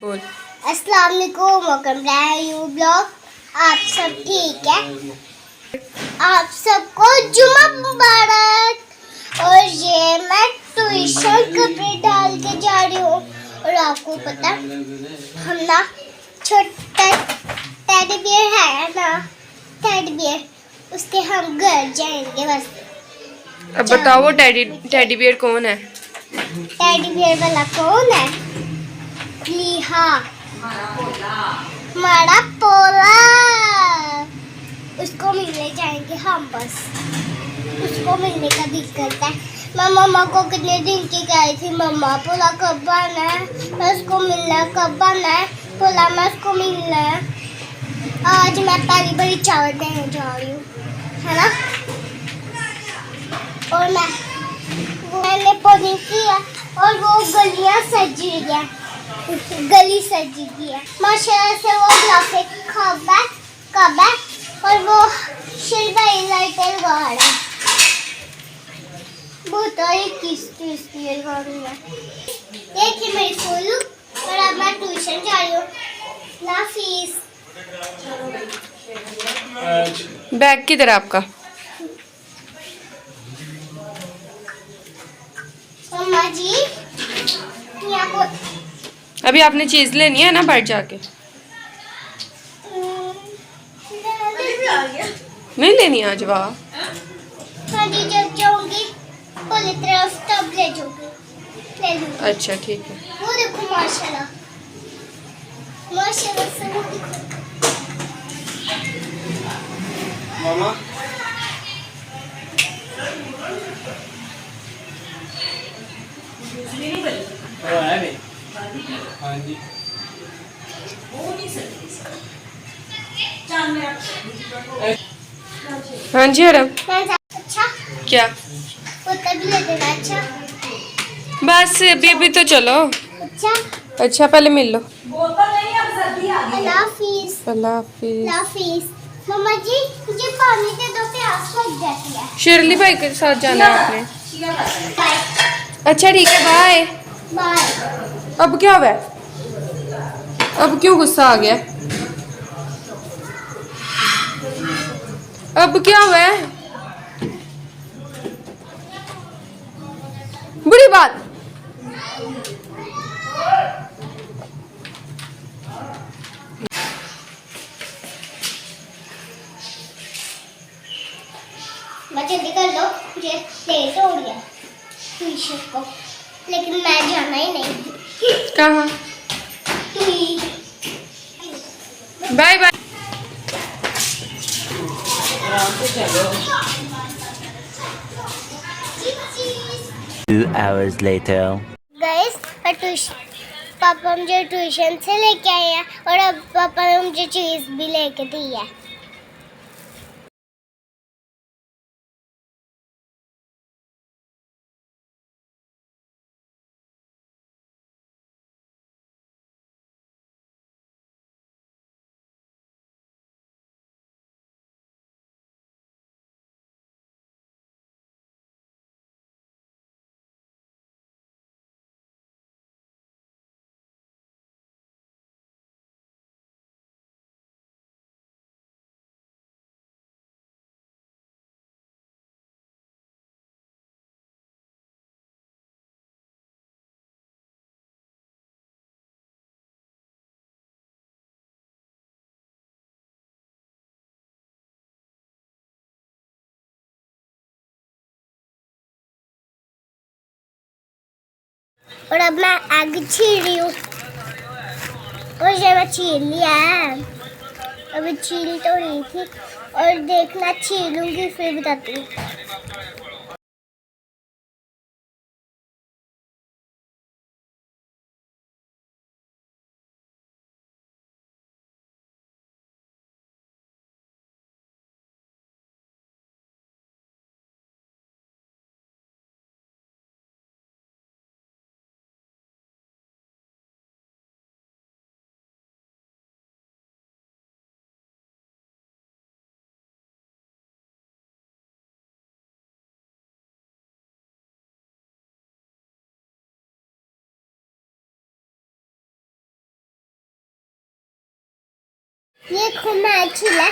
बोल। अस्सलाम वालेकुम, वेलकम बैक यू ब्लॉग। आप सब ठीक है? आप सबको जुम्मा मुबारक। और ये मैं ट्यूशन कपड़े डाल के जा रही हूँ। और आपको पता हम ना छोटा टेडी बियर है ना, टेडी बियर उसके हम घर जाएंगे बस। अब बताओ वो टेडी बियर कौन है? टेडी बियर वाला कौन है? लिहा हमारा पोला। उसको मिलने जाएंगे हम बस। उसको मिलने का दिक्कत है। मैं मम्मा को कितने दिन की कही थी, मम्मा पोला कब आना है, मैं उसको मिलना कब आना है, पोला मैं उसको मिलना है। आज मैं पहली बड़ी चावल देने जा रही हूँ, है ना। और मैंने पोलिंग किया और वो गलियां सज रही है, गली सज गई है माशाल्लाह से। वो ग्राफिक कब है और वो सिल्वर लाइटें लगा रहा है। बहुत ही किस्ती लगा रही है। देखिए मेरी फुल। और अब मैं ट्यूशन जा रही हूँ। ना फीस। बैग किधर है आपका? मम्मा जी यहाँ को अभी आपने चीज लेनी है ना बाहर जाके? नहीं लेनी आज? वाह। हाँ जी, जब जाऊंगी पहली तरफ तब ले जाऊंगी, ले लूंगी। अच्छा ठीक है। वो देखो माशाल्लाह, माशाल्लाह से वो देखो। मामा है बे? हाँ जी। हाँ जी मैडम। अच्छा क्या? कुत्ता भी ले देना। अच्छा बस अभी तो चलो। अच्छा अच्छा पहले मिल लो। अल्लाह हाफिज। अल्लाह हाफिज। अल्लाह हाफिज। मम्मा जी मुझे पानी दे दो, प्यास लग जाती है। शेरली भाई के साथ जाना है आपने? बाय अच्छा ठीक है बाय। बाय। अब क्या हुआ है? अब क्यों गुस्सा आ गया? अब क्या हुआ है? बुरी बात। मैं जल्दी कर लो, मुझे लेट हो गया ट्यूशन को। लेकिन मैं जाना ही नहीं। कहाँ? Bye bye. 2 hours later. Guys पापा मुझे ट्यूशन से लेके आए हैं और अब पापा ने मुझे चीज भी लेके दी है। और अब मैं एग छील रही हूँ। और ये मैं छील लिया है। अभी छील तो रही थी और देखना छीलूंगी फिर बताती हूँ। ये खुमा छिला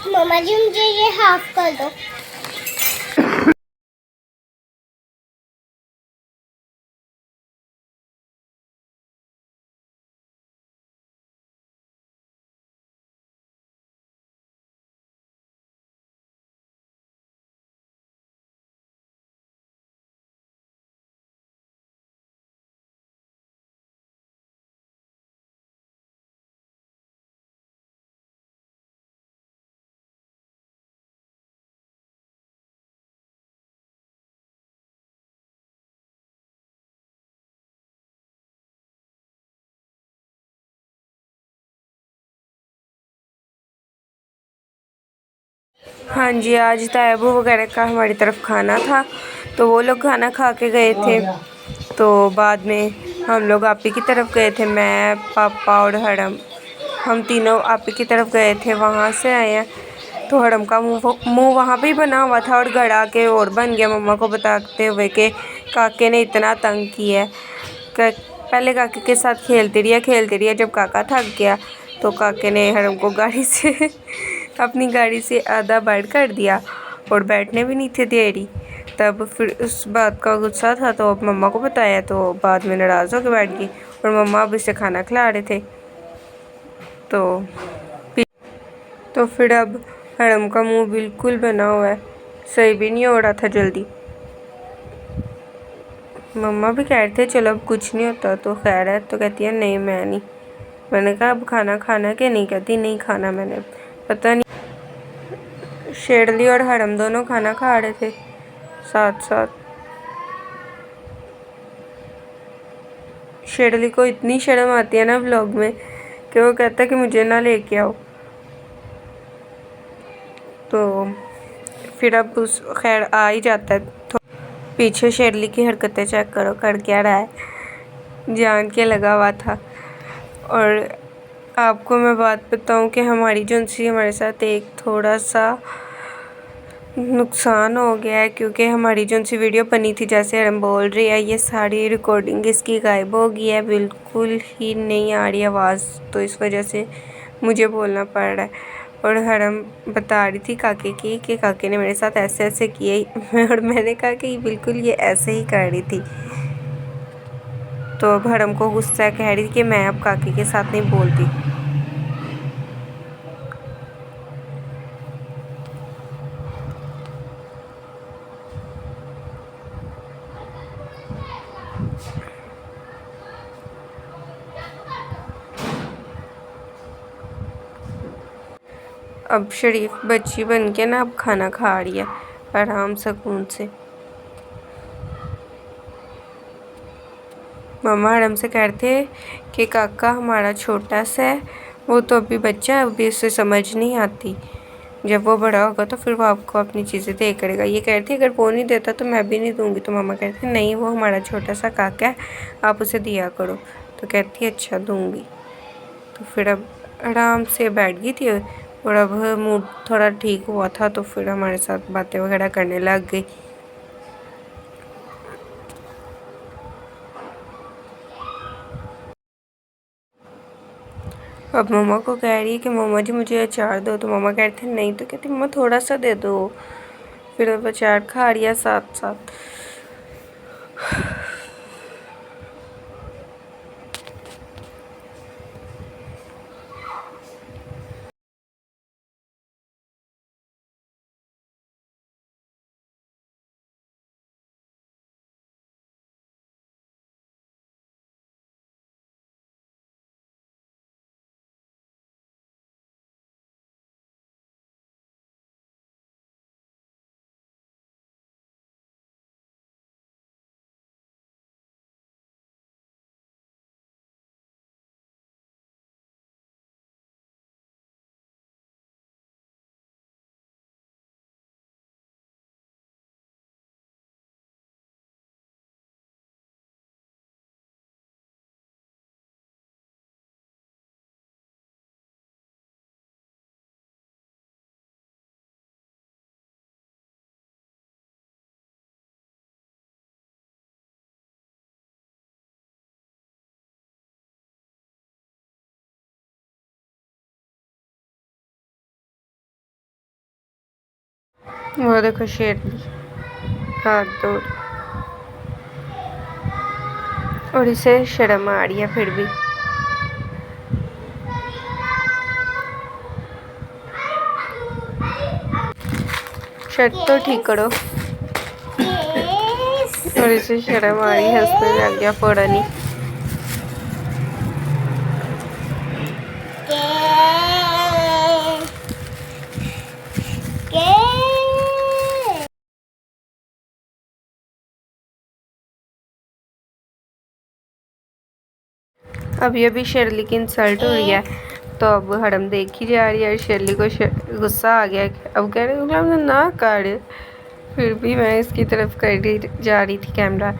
मम्मा जी मुझे ये हाफ कर दो। हाँ जी, आज तायबू वगैरह का हमारी तरफ खाना था, तो वो लोग खाना खा के गए थे। तो बाद में हम लोग आपी की तरफ गए थे, मैं पापा और हड़म, हम तीनों आपी की तरफ गए थे। वहाँ से आए हैं तो हड़म का मुंह वहाँ पे ही बना हुआ था और गड़ा के और बन गया, मम्मा को बताते हुए कि काके ने इतना तंग किया है। पहले काके के साथ खेलती रही, जब काका थक गया तो काके ने हड़म को गाड़ी से अपनी गाड़ी से आधा बाइट कर दिया और बैठने भी नहीं थे दे रही। तब फिर उस बात का गुस्सा था तो अब मम्मा को बताया, तो बाद में नाराज़ होकर बैठ गई और मम्मा अब इसे खाना खिला रहे थे। तो फिर अब हड़म का मुंह बिल्कुल बना हुआ है, सही भी नहीं हो रहा था जल्दी। मम्मा भी कह रहे थे चलो अब कुछ नहीं होता, तो खैर है, तो कहती है नहीं मैं नहीं। मैंने कहा अब खाना खाना कि नहीं, कहती नहीं खाना। मैंने पता नहीं, शेरली और हड़म दोनों खाना खा रहे थे साथ साथ। शेरली को इतनी शर्म आती है ना व्लॉग में कि वो कहता है कि मुझे ना लेके आओ। तो फिर अब उस खैर आ ही जाता है। तो पीछे शेरली की हरकतें चेक करो, कर क्या रहा है, जान के लगा हुआ था। और आपको मैं बात बताऊं कि हमारी जुनसी हमारे साथ एक थोड़ा सा नुकसान हो गया है, क्योंकि हमारी जुनसी वीडियो बनी थी जैसे हम बोल रही है, ये सारी रिकॉर्डिंग इसकी गायब हो गई है, बिल्कुल ही नहीं आ रही आवाज़। तो इस वजह से मुझे बोलना पड़ रहा है। और हरम बता रही थी काके की कि काके ने मेरे साथ ऐसे ऐसे किए और मैंने कहा कि बिल्कुल ये ऐसे ही कर रही थी। तो अब हरम को गुस्सा कह रही थी कि मैं अब काके के साथ नहीं बोलती। अब शरीफ बच्ची बन के ना अब खाना खा रही है आराम सुकून से। मम्मा हरम से कहते थे कि काका हमारा छोटा सा है, वो तो अभी बच्चा है, अभी उसे समझ नहीं आती, जब वो बड़ा होगा तो फिर वो आपको अपनी चीज़ें दे करेगा। ये कहती अगर वो नहीं देता तो मैं भी नहीं दूंगी। तो मम्मा कहती नहीं, वो हमारा छोटा सा काका है, आप उसे दिया करो। तो कहती अच्छा दूंगी। तो फिर अब आराम से बैठ गई थी और अब मूड थोड़ा ठीक हुआ था तो फिर हमारे साथ बातें वगैरह करने लग गई। अब मम्मा को कह रही है कि मम्मा जी मुझे अचार दो, तो मम्मा कहते हैं नहीं, तो कहती मम्मा थोड़ा सा दे दो। फिर अब अचार खा रही है साथ साथ। वो देखो शेरनी हाथ दूर, और इसे शर्म आ रही है फिर भी। शर्ट तो ठीक करो। और इसे शर्म आ रही है, उसमें लग गया फोड़ा नहीं। अभी अभी शेरली की इंसल्ट हो रही है, तो अब हरम देख ही जा रही है। शेरली को गुस्सा आ गया। अब कह रहे ना कर, फिर भी मैं इसकी तरफ कर जा रही थी कैमरा,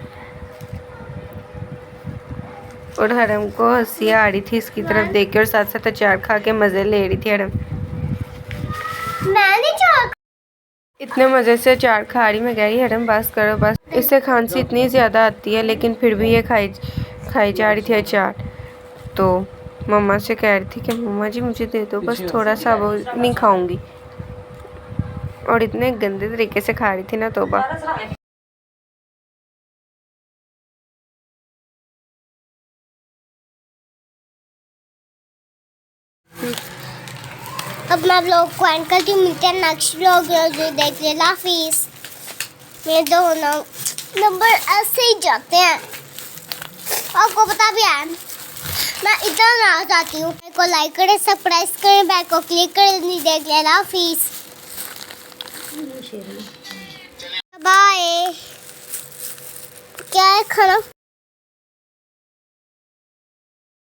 और हरम को हंसी आ रही थी इसकी तरफ देख के, और साथ साथ अचार खा के मज़े ले रही थी हरम। मैंने चार इतने मज़े से अचार खा रही, मैं कह रही हरम बस करो बस। इससे खांसी इतनी ज़्यादा आती है, लेकिन फिर भी ये खाई जा रही थी अचार। तो मम्मा से कह रही थी कि मम्मा जी मुझे दे दो बस थोड़ा सा, वो नहीं खाऊंगी। और इतने गंदे तरीके से खा रही थी ना, तौबा। अब मैं ब्लॉग को एंड करती हूँ। मिलते हैं नेक्स्ट ब्लॉग जो देख लेना हाफिज़। मेरे दोनों नंबर ऐसे ही जाते हैं, आपको पता भी है। मैं इतना ना चाहती हूँ। मेरे को लाइक करें, सब्सक्राइब करें, बेल को क्लिक करें। नहीं देख लेना हाफिज़, बाय। क्या है खाना?